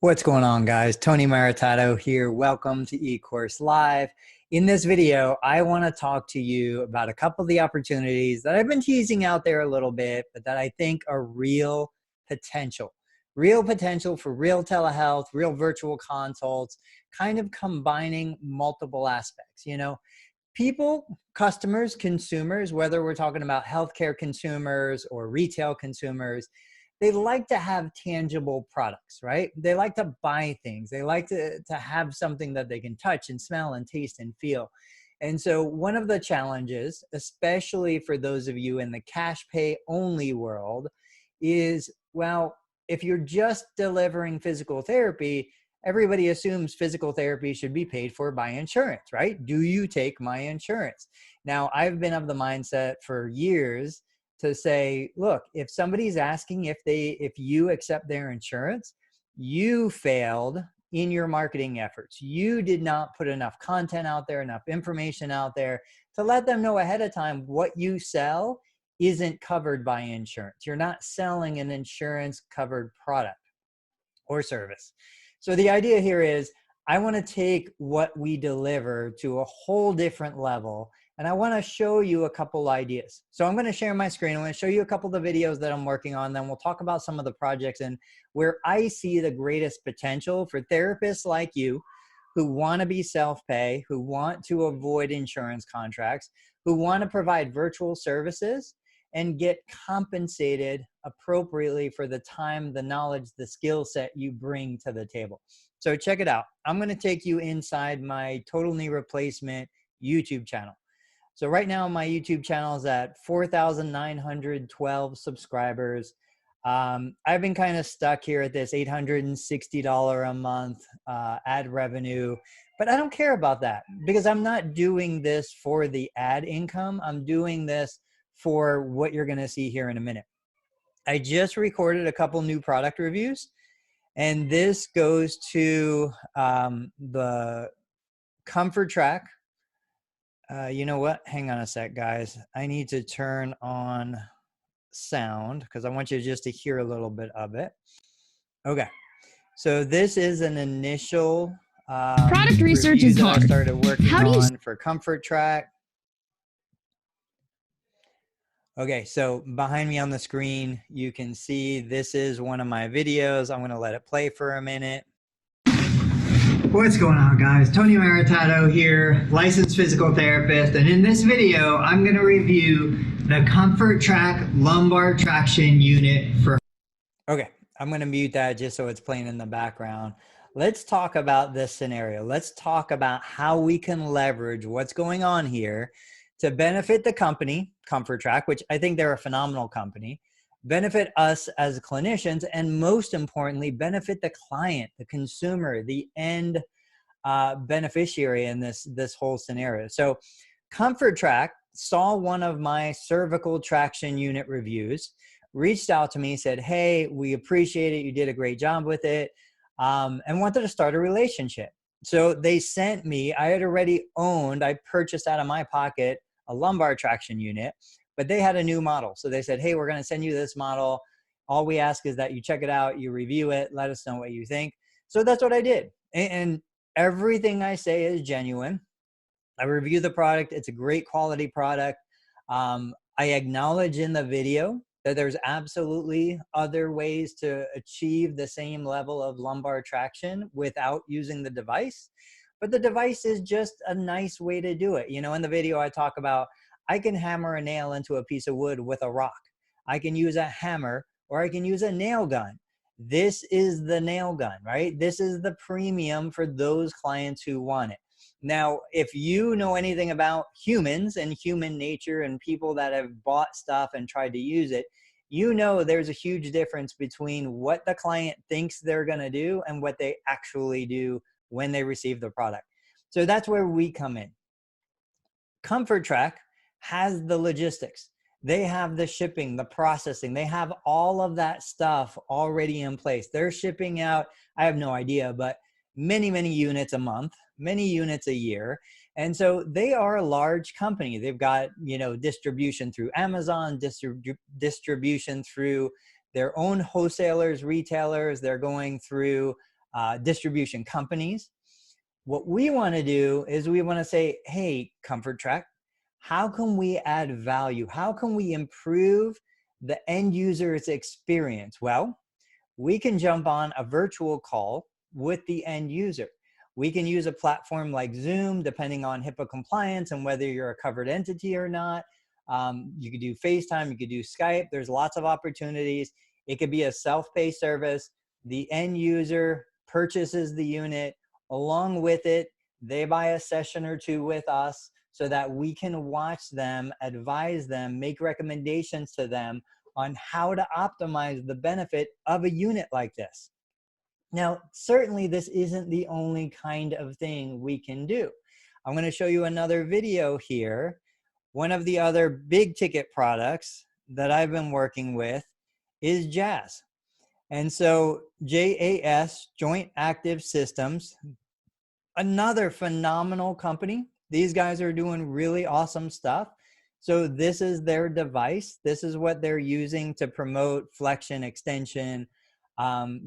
What's going on, guys? Tony Maritato here. Welcome to eCourse Live. In this video, I want to talk to you about a couple of the opportunities that I've been teasing out there a little bit, but that I think are real potential. Real potential for real telehealth, real virtual consults, kind of combining multiple aspects. You know, people, customers, consumers, whether we're talking about healthcare consumers or retail consumers, they like to have tangible products, right? They like to buy things. They like to have something that they can touch and smell and taste and feel. And so one of the challenges, especially for those of you in the cash pay only world, is, well, if you're just delivering physical therapy, everybody assumes physical therapy should be paid for by insurance, right? Do you take my insurance? Now, I've been of the mindset for years to say, look, if somebody's asking if you accept their insurance, you failed in your marketing efforts. You did not put enough content out there, enough information out there to let them know ahead of time what you sell isn't covered by insurance. You're not selling an insurance covered product or service. So the idea here is I want to take what we deliver to a whole different level. And I want to show you a couple ideas. So I'm going to share my screen. I'm going to show you a couple of the videos that I'm working on. Then we'll talk about some of the projects and where I see the greatest potential for therapists like you who want to be self-pay, who want to avoid insurance contracts, who want to provide virtual services and get compensated appropriately for the time, the knowledge, the skill set you bring to the table. So check it out. I'm going to take you inside my total knee replacement YouTube channel. So right now my YouTube channel is at 4,912 subscribers. I've been kind of stuck here at this $860 a month ad revenue, but I don't care about that because I'm not doing this for the ad income. I'm doing this for what you're going to see here in a minute. I just recorded a couple new product reviews, and this goes to the Comfort Track. You know what? Hang on a sec, guys. I need to turn on sound because I want you just to hear a little bit of it. Okay. So this is an initial product research is hard. I started working on for Comfort Track. Okay, so behind me on the screen, you can see this is one of my videos. I'm going to let it play for a minute. What's going on, guys? Tony Maritato here, licensed physical therapist, and in this video, I'm going to review the Comfort Track lumbar traction unit for... Okay, I'm going to mute that just so it's playing in the background. Let's talk about this scenario. Let's talk about how we can leverage what's going on here to benefit the company, Comfort Track, which I think they're a phenomenal company, benefit us as clinicians, and most importantly, benefit the client, the consumer, the end beneficiary in this whole scenario. So Comfort Track saw one of my cervical traction unit reviews, reached out to me, said, hey, we appreciate it. You did a great job with it, and wanted to start a relationship. So they sent me, I had already owned, I purchased out of my pocket a lumbar traction unit, but they had a new model. So they said, hey, we're going to send you this model. All we ask is that you check it out, you review it, let us know what you think. So that's what I did. And everything I say is genuine. I review the product. It's a great quality product. I acknowledge in the video that there's absolutely other ways to achieve the same level of lumbar traction without using the device. But the device is just a nice way to do it. You know, in the video I talk about, I can hammer a nail into a piece of wood with a rock. I can use a hammer or I can use a nail gun. This is the nail gun, right? This is the premium for those clients who want it. Now, if you know anything about humans and human nature and people that have bought stuff and tried to use it, you know there's a huge difference between what the client thinks they're going to do and what they actually do when they receive the product. So that's where we come in. Comfort Track has the logistics. They have the shipping, the processing. They have all of that stuff already in place. They're shipping out, I have no idea, but many, many units a month, many units a year. And so they are a large company. They've got, you know, distribution through Amazon, distribution through their own wholesalers, retailers. They're going through distribution companies. What we want to do is we want to say, hey, Comfort Track, how can we add value? How can we improve the end user's experience? Well, we can jump on a virtual call with the end user. We can use a platform like Zoom, depending on HIPAA compliance and whether you're a covered entity or not. You could do FaceTime, you could do Skype. There's lots of opportunities. It could be a self-pay service. The end user purchases the unit. Along with it, they buy a session or two with us so that we can watch them, advise them, make recommendations to them on how to optimize the benefit of a unit like this. Now, certainly this isn't the only kind of thing we can do. I'm going to show you another video here. One of the other big ticket products that I've been working with is JAS. And so JAS, Joint Active Systems, another phenomenal company. These guys are doing really awesome stuff. So this is their device. This is what they're using to promote flexion, extension.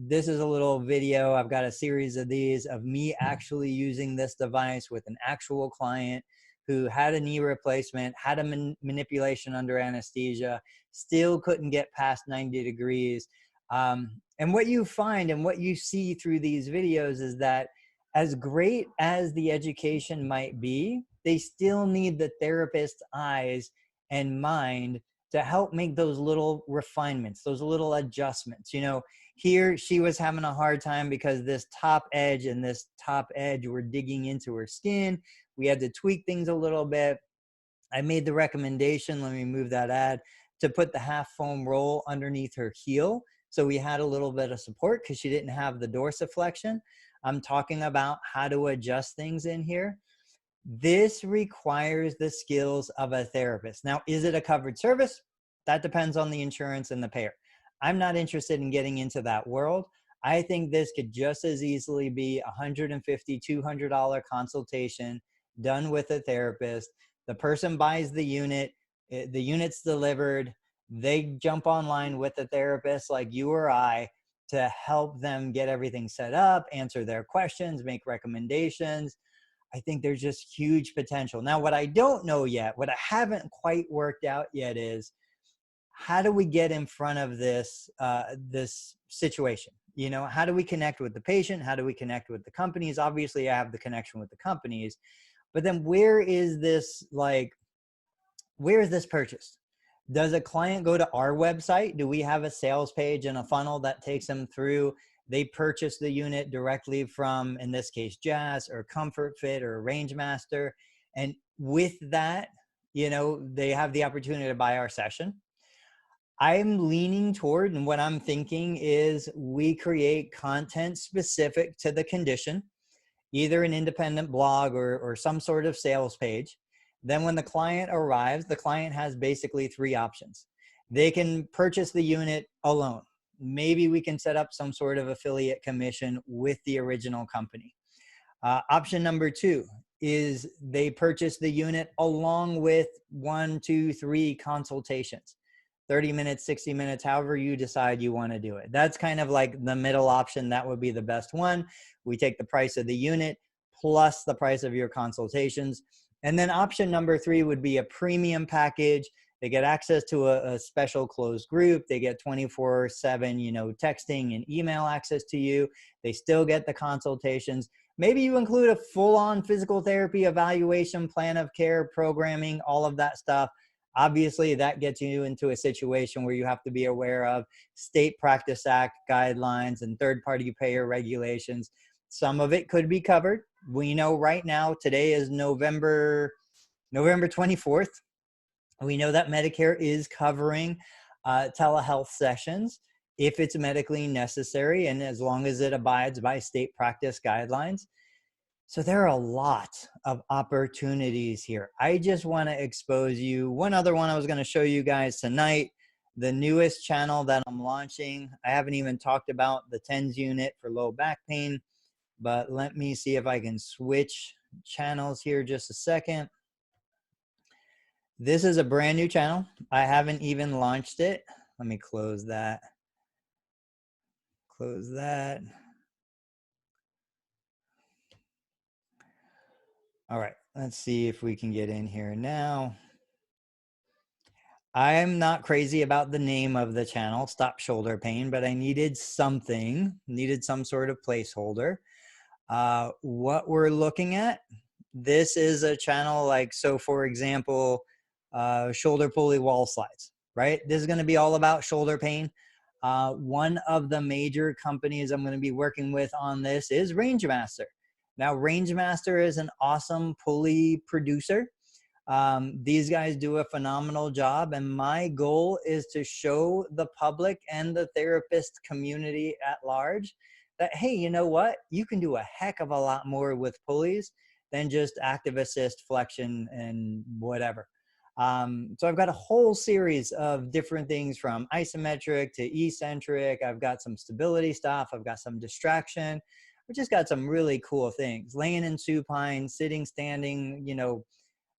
This is a little video. I've got a series of these of me actually using this device with an actual client who had a knee replacement, had a manipulation under anesthesia, still couldn't get past 90 degrees. And what you find and what you see through these videos is that as great as the education might be, they still need the therapist's eyes and mind to help make those little refinements, those little adjustments. You know, here she was having a hard time because this top edge and this top edge were digging into her skin. We had to tweak things a little bit. I made the recommendation, let me move that ad, to put the half foam roll underneath her heel. So we had a little bit of support because she didn't have the dorsiflexion. I'm talking about how to adjust things in here. This requires the skills of a therapist. Now, is it a covered service? That depends on the insurance and the payer. I'm not interested in getting into that world. I think this could just as easily be $150, $200 consultation done with a therapist. The person buys the unit, the unit's delivered, they jump online with the therapist like you or I to help them get everything set up, answer their questions, make recommendations. I think there's just huge potential. Now, what I don't know yet, what I haven't quite worked out yet is how do we get in front of this, this situation? You know, how do we connect with the patient? How do we connect with the companies? Obviously, I have the connection with the companies, but then where is this, like, where is this purchased? Does a client go to our website? Do we have a sales page and a funnel that takes them through? They purchase the unit directly from, in this case, JAS or Comfort Fit or Rangemaster. And with that, you know, they have the opportunity to buy our session. I'm leaning toward, and what I'm thinking is we create content specific to the condition, either an independent blog or some sort of sales page. Then when the client arrives, the client has basically three options. They can purchase the unit alone. Maybe we can set up some sort of affiliate commission with the original company. Option number two is they purchase the unit along with 1, 2, 3 consultations. 30 minutes, 60 minutes, however you decide you want to do it. That's kind of like the middle option. That would be the best one. We take the price of the unit plus the price of your consultations. And then option number 3 would be a premium package. They get access to a special closed group. They get 24/7, you know, texting and email access to you. They still get the consultations. Maybe you include a full-on physical therapy evaluation, plan of care, programming, all of that stuff. Obviously, that gets you into a situation where you have to be aware of State Practice Act guidelines and third-party payer regulations. Some of it could be covered. We know right now, today is November 24th. We know that Medicare is covering telehealth sessions if it's medically necessary and as long as it abides by state practice guidelines. So there are a lot of opportunities here. I just want to expose you. One other one I was going to show you guys tonight, the newest channel that I'm launching. I haven't even talked about the TENS unit for low back pain, but let me see if I can switch channels here just a second. This is a brand new channel. I haven't even launched it. Let me close that. Close that. All right, let's see if we can get in here now. I'm not crazy about the name of the channel, Stop Shoulder Pain, but I needed something, needed some sort of placeholder. What we're looking at, this is a channel like, so for example, shoulder pulley wall slides, right? This is going to be all about shoulder pain. One of the major companies I'm going to be working with on this is Rangemaster. Now, Rangemaster is an awesome pulley producer. These guys do a phenomenal job, and my goal is to show the public and the therapist community at large that, hey, you know what? You can do a heck of a lot more with pulleys than just active assist, flexion, and whatever. So I've got a whole series of different things from isometric to eccentric. I've got some stability stuff. I've got some distraction. I've just got some really cool things. Laying in supine, sitting, standing, you know,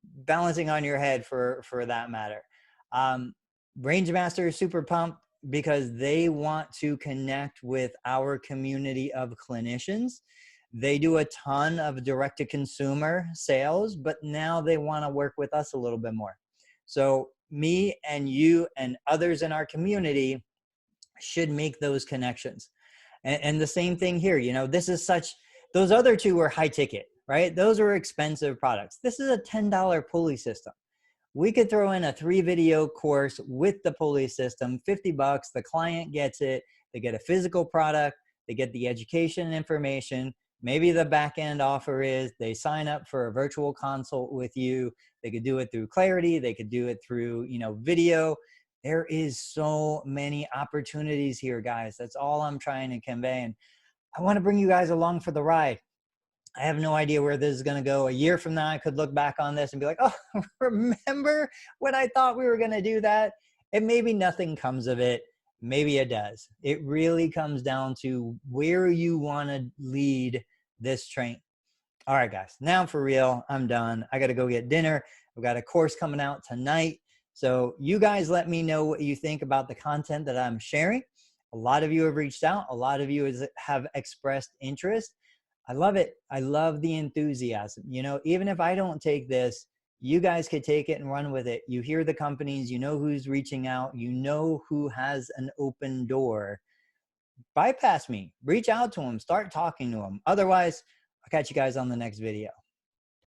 balancing on your head for that matter. Rangemaster is super pumped because they want to connect with our community of clinicians. They do a ton of direct to consumer sales, but now they want to work with us a little bit more. So me and you and others in our community should make those connections. And the same thing here, you know, this is such, those other two were high ticket, right? Those are expensive products. This is a $10 pulley system. We could throw in a 3-video course with the pulley system, 50 bucks, the client gets it, they get a physical product, they get the education and information. Maybe the back end offer is they sign up for a virtual consult with you. They could do it through Clarity. They could do it through, you know, video. There is so many opportunities here, guys. That's all I'm trying to convey. And I want to bring you guys along for the ride. I have no idea where this is going to go. A year from now, I could look back on this and be like, oh, remember when I thought we were going to do that? And maybe nothing comes of it. Maybe it does. It really comes down to where you want to lead this train. All right, guys, now for real, I'm done. I got to go get dinner. I've got a course coming out tonight. So you guys let me know what you think about the content that I'm sharing. A lot of you have reached out. A lot of you have expressed interest. I love it. I love the enthusiasm. You know, even if I don't take this, you guys could take it and run with it. You hear the companies, you know who's reaching out, you know who has an open door. Bypass me, reach out to them, start talking to them. Otherwise, I'll catch you guys on the next video.